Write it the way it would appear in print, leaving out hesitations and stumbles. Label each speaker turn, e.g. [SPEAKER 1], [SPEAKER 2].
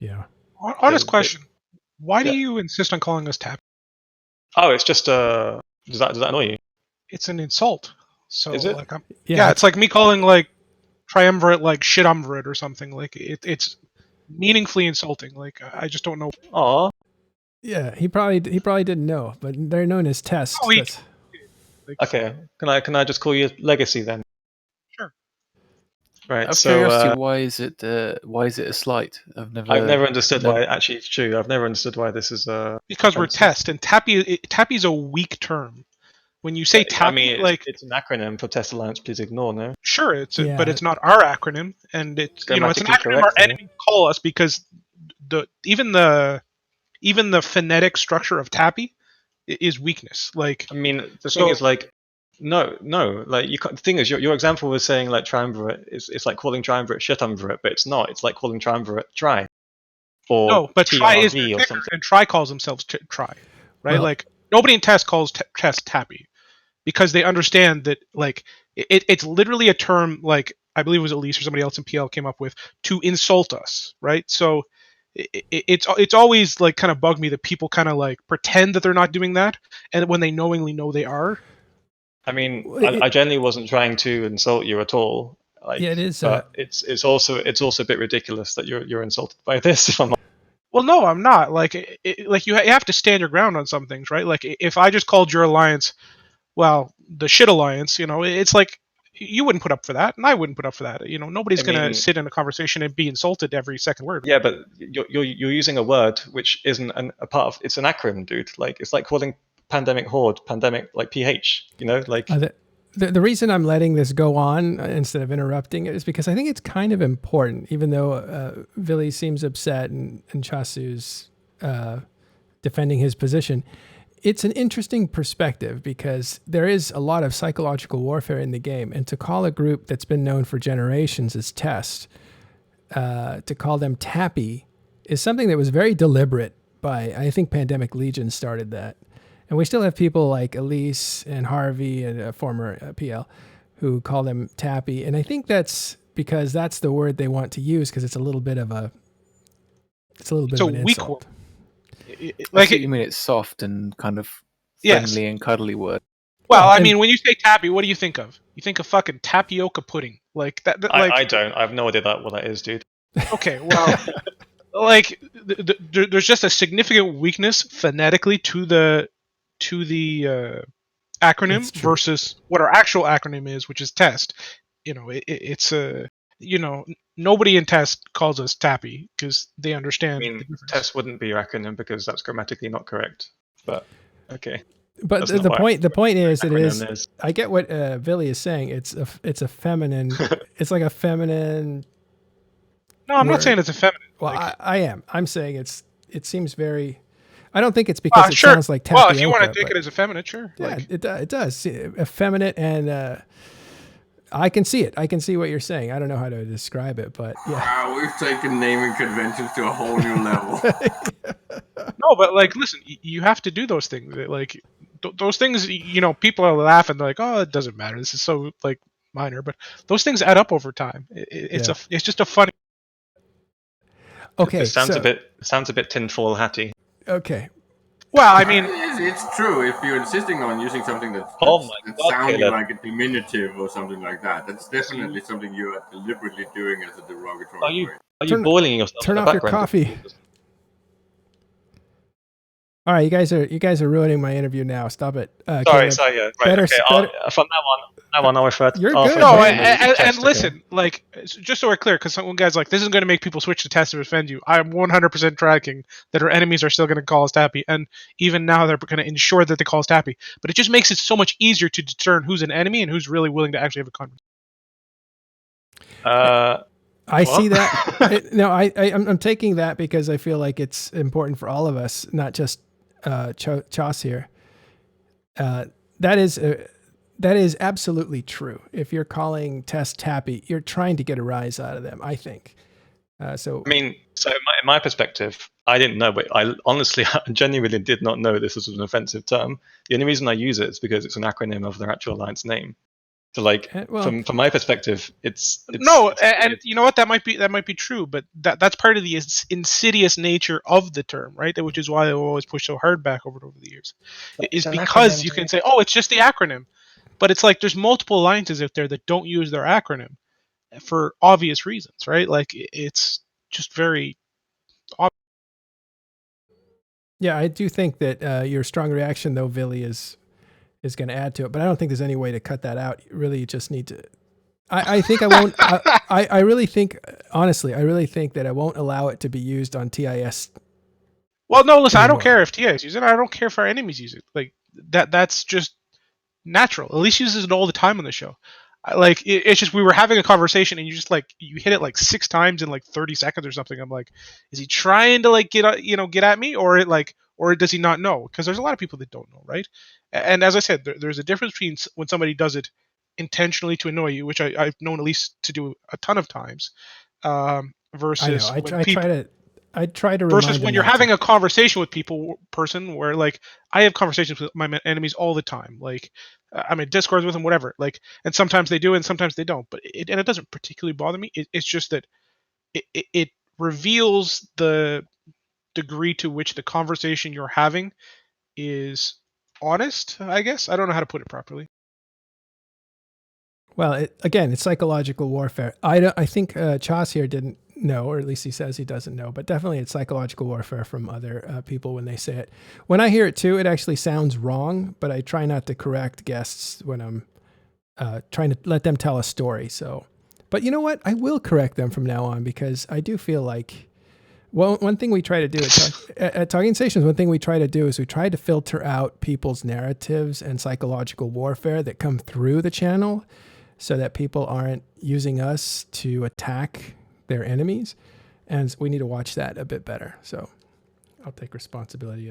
[SPEAKER 1] Yeah.
[SPEAKER 2] Honest question. Why do
[SPEAKER 3] Yeah.
[SPEAKER 2] you insist on calling us TAPI?
[SPEAKER 3] Oh, it's just does that annoy you?
[SPEAKER 2] It's an insult. So
[SPEAKER 3] Is it?
[SPEAKER 2] like
[SPEAKER 1] Yeah,
[SPEAKER 2] it's like me calling like triumvirate like shitumvirate or something. Like it's meaningfully insulting. Like I just don't know.
[SPEAKER 3] Aw.
[SPEAKER 1] yeah. He probably didn't know, but they're known as test.
[SPEAKER 2] Oh, he
[SPEAKER 1] That's
[SPEAKER 2] like,
[SPEAKER 3] Okay. Can I just call you Legacy then?
[SPEAKER 2] sure.
[SPEAKER 3] Right.
[SPEAKER 4] Out of
[SPEAKER 3] So
[SPEAKER 4] curiosity, why is it a slight?
[SPEAKER 3] I've never understood why. Actually, it's true. I've never understood why this is
[SPEAKER 2] Because we're
[SPEAKER 3] offensive.
[SPEAKER 2] test and TAPI is a weak term. When you say TAPI,
[SPEAKER 3] I mean,
[SPEAKER 2] like
[SPEAKER 3] it's an acronym for Test Alliance. Please ignore. No.
[SPEAKER 2] sure,
[SPEAKER 1] Yeah.
[SPEAKER 2] but it's not our acronym, and it's it's an
[SPEAKER 3] Grammatically
[SPEAKER 2] acronym
[SPEAKER 3] correct,
[SPEAKER 2] our
[SPEAKER 3] though.
[SPEAKER 2] enemies call us because even the phonetic structure of TAPI is weakness. Like
[SPEAKER 3] I mean, the
[SPEAKER 2] So-
[SPEAKER 3] thing is, like, no, like you. The thing is, your example was saying like triumvirate. It's like calling triumvirate shitumvirate, but it's not. It's like calling triumvirate try, or
[SPEAKER 2] no, but try is
[SPEAKER 3] TRV or something.
[SPEAKER 2] and try calls themselves try, right?
[SPEAKER 1] Well-
[SPEAKER 2] like nobody in test calls test TAPI because they understand that like it's literally a term like I believe it was Elise or somebody else in PL came up with to insult us, right? So it's always like kind of bugged me that people kind of like pretend that they're not doing that, and when they knowingly know they are.
[SPEAKER 3] I mean,
[SPEAKER 1] Well,
[SPEAKER 3] I generally wasn't trying to insult you at all. Like,
[SPEAKER 1] Yeah, it is,
[SPEAKER 3] But it's also a bit ridiculous that you're insulted by this. If I'm
[SPEAKER 2] Well, no, I'm not. Like, like you have to stand your ground on some things, right? Like, if I just called your alliance, well, the shit alliance, it's like you wouldn't put up for that, and I wouldn't put up for that. Nobody's
[SPEAKER 3] I
[SPEAKER 2] gonna
[SPEAKER 3] mean-
[SPEAKER 2] sit in a conversation and be insulted every second word.
[SPEAKER 3] Yeah, but you're using a word which isn't a part of. It's an acronym, dude. Like it's like calling pandemic horde pandemic like PH. Like
[SPEAKER 1] the reason I'm letting this go on instead of interrupting it is because I think it's kind of important, even though Vili seems upset and Chasu's defending his position. It's an interesting perspective because there is a lot of psychological warfare in the game. And to call a group that's been known for generations as Test, to call them TAPI, is something that was very deliberate by, I think Pandemic Legion started that. And we still have people like Elise and Harvey and a former PL who call them TAPI. And I think that's because that's the word they want to use because it's a little bit of an
[SPEAKER 2] weak
[SPEAKER 1] insult.
[SPEAKER 2] word.
[SPEAKER 4] I
[SPEAKER 2] Like,
[SPEAKER 4] see what you mean it's soft and kind of
[SPEAKER 2] Yes.
[SPEAKER 4] friendly and cuddly word.
[SPEAKER 2] well, I
[SPEAKER 1] and-
[SPEAKER 2] mean, when you say TAPI, what do you think of? You think of fucking tapioca pudding, like that. Like,
[SPEAKER 3] I don't. I have no idea what that is, dude.
[SPEAKER 2] okay, well, like there's just a significant weakness phonetically to the acronym
[SPEAKER 1] That's true.
[SPEAKER 2] versus what our actual acronym is, which is test. It's a nobody in test calls us TAPI because they
[SPEAKER 3] I
[SPEAKER 2] understand the
[SPEAKER 3] mean,
[SPEAKER 2] difference.
[SPEAKER 3] test wouldn't be your acronym because that's grammatically not correct. But okay.
[SPEAKER 1] But
[SPEAKER 3] That's
[SPEAKER 1] the
[SPEAKER 3] not what
[SPEAKER 1] point is,
[SPEAKER 3] acronym is.
[SPEAKER 1] I get what Vili is saying. It's a feminine. It's like a feminine.
[SPEAKER 2] No, I'm
[SPEAKER 1] word.
[SPEAKER 2] not saying it's effeminate.
[SPEAKER 1] Well,
[SPEAKER 2] Like,
[SPEAKER 1] I am. I'm saying it seems very. I don't think it's because it
[SPEAKER 2] sure.
[SPEAKER 1] sounds like tapioca.
[SPEAKER 2] Well, if you want to take
[SPEAKER 1] but-
[SPEAKER 2] it as effeminate, sure.
[SPEAKER 1] yeah,
[SPEAKER 2] Like,
[SPEAKER 1] it does. Effeminate, and I can see it. I can see what you're saying. I don't know how to describe it, but yeah.
[SPEAKER 5] Wow, we've taken naming conventions to a whole new level.
[SPEAKER 2] no, but like, listen, you have to do those things. Like, those things, people are laughing. They're like, oh, it doesn't matter. This is so like minor, but those things add up over time. It's just a funny.
[SPEAKER 1] Okay.
[SPEAKER 3] It sounds
[SPEAKER 1] so,
[SPEAKER 3] a bit tinfoil hatty.
[SPEAKER 1] Okay.
[SPEAKER 2] Well, I mean,
[SPEAKER 5] It's true. If you're insisting on using something that's
[SPEAKER 3] Oh my God,
[SPEAKER 5] sounding
[SPEAKER 3] Caleb.
[SPEAKER 5] like a diminutive or something like that, that's definitely something you are deliberately doing as a derogatory
[SPEAKER 3] Are you
[SPEAKER 5] way.
[SPEAKER 1] Turn-
[SPEAKER 3] boiling yourself?
[SPEAKER 1] turn
[SPEAKER 3] in the
[SPEAKER 1] off your
[SPEAKER 3] background?
[SPEAKER 1] coffee. All right, you guys are ruining my interview now. Stop it.
[SPEAKER 3] Sorry,
[SPEAKER 1] Caleb.
[SPEAKER 3] yeah. Right,
[SPEAKER 1] Better-
[SPEAKER 3] okay, from now on, I'll refer to.
[SPEAKER 1] You're
[SPEAKER 3] I'll
[SPEAKER 1] good.
[SPEAKER 3] refer
[SPEAKER 2] no,
[SPEAKER 3] to
[SPEAKER 1] man.
[SPEAKER 3] it as
[SPEAKER 2] and
[SPEAKER 3] test, okay?
[SPEAKER 2] listen, like, just so we're clear, because some guys like this is going to make people switch to test to offend you. I'm 100% tracking that our enemies are still going to call us TAPI, and even now they're going to ensure that they call us TAPI. But it just makes it so much easier to discern who's an enemy and who's really willing to actually have a conversation.
[SPEAKER 1] I see
[SPEAKER 3] What?
[SPEAKER 1] that. No, I'm taking that because I feel like it's important for all of us, not just Chas here. That is absolutely true. If you're calling Test TAPI, you're trying to get a rise out of them, I think. So
[SPEAKER 3] I mean, so in my perspective, I didn't know, but I honestly, I genuinely did not know this was an offensive term. The only reason I use it is because it's an acronym of their actual alliance name. So like
[SPEAKER 1] Well,
[SPEAKER 3] from my perspective, it's
[SPEAKER 2] No,
[SPEAKER 3] it's
[SPEAKER 2] and you know what? That might be true, but that's part of the insidious nature of the term, right? Which is why I always push so hard back over it over the years, is
[SPEAKER 3] an
[SPEAKER 2] because
[SPEAKER 3] acronym,
[SPEAKER 2] you can
[SPEAKER 3] dude.
[SPEAKER 2] say, "Oh, it's just the acronym," but it's like there's multiple alliances out there that don't use their acronym for obvious reasons, right? Like it's just very obvious.
[SPEAKER 1] yeah, I do think that your strong reaction though, Villy, is going to add to it, but I don't think there's any way to cut that out. Really, you just need to. I think I won't. I really think, honestly, I really think that I won't allow it to be used on TIS.
[SPEAKER 2] Well, no, listen, I don't
[SPEAKER 1] Anymore.
[SPEAKER 2] care if TAs use it. I don't care if our enemies use it. Like that's just natural. At least uses it all the time on the show. It's just we were having a conversation and you just like you hit it like 6 times in like 30 seconds or something. I'm like, is he trying to like get at me, or or does he not know? Because there's a lot of people that don't know, right? And as I said, there's a difference between when somebody does it intentionally to annoy you, which I've known at least to do a ton of times,
[SPEAKER 1] I know.
[SPEAKER 2] versus
[SPEAKER 1] I
[SPEAKER 2] when
[SPEAKER 1] try
[SPEAKER 2] people
[SPEAKER 1] to. I try to
[SPEAKER 2] versus
[SPEAKER 1] remind them
[SPEAKER 2] when you're
[SPEAKER 1] not
[SPEAKER 2] having
[SPEAKER 1] to.
[SPEAKER 2] a conversation with person where like I have conversations with my enemies all the time, like I'm in discords with them, whatever, like, and sometimes they do and sometimes they don't, but it doesn't particularly bother me. It's just that it reveals the degree to which the conversation you're having is honest, I guess. I don't know how to put it properly.
[SPEAKER 1] Well, again, it's psychological warfare. I think Chas here didn't know, or at least he says he doesn't know, but definitely it's psychological warfare from other people when they say it. When I hear it too, it actually sounds wrong, but I try not to correct guests when I'm trying to let them tell a story. So, but you know what? I will correct them from now on because I do feel like, well, one thing we try to do at Talking Stations, one thing we try to do is we try to filter out people's narratives and psychological warfare that come through the channel, so that people aren't using us to attack their enemies. And we need to watch that a bit better. So I'll take responsibility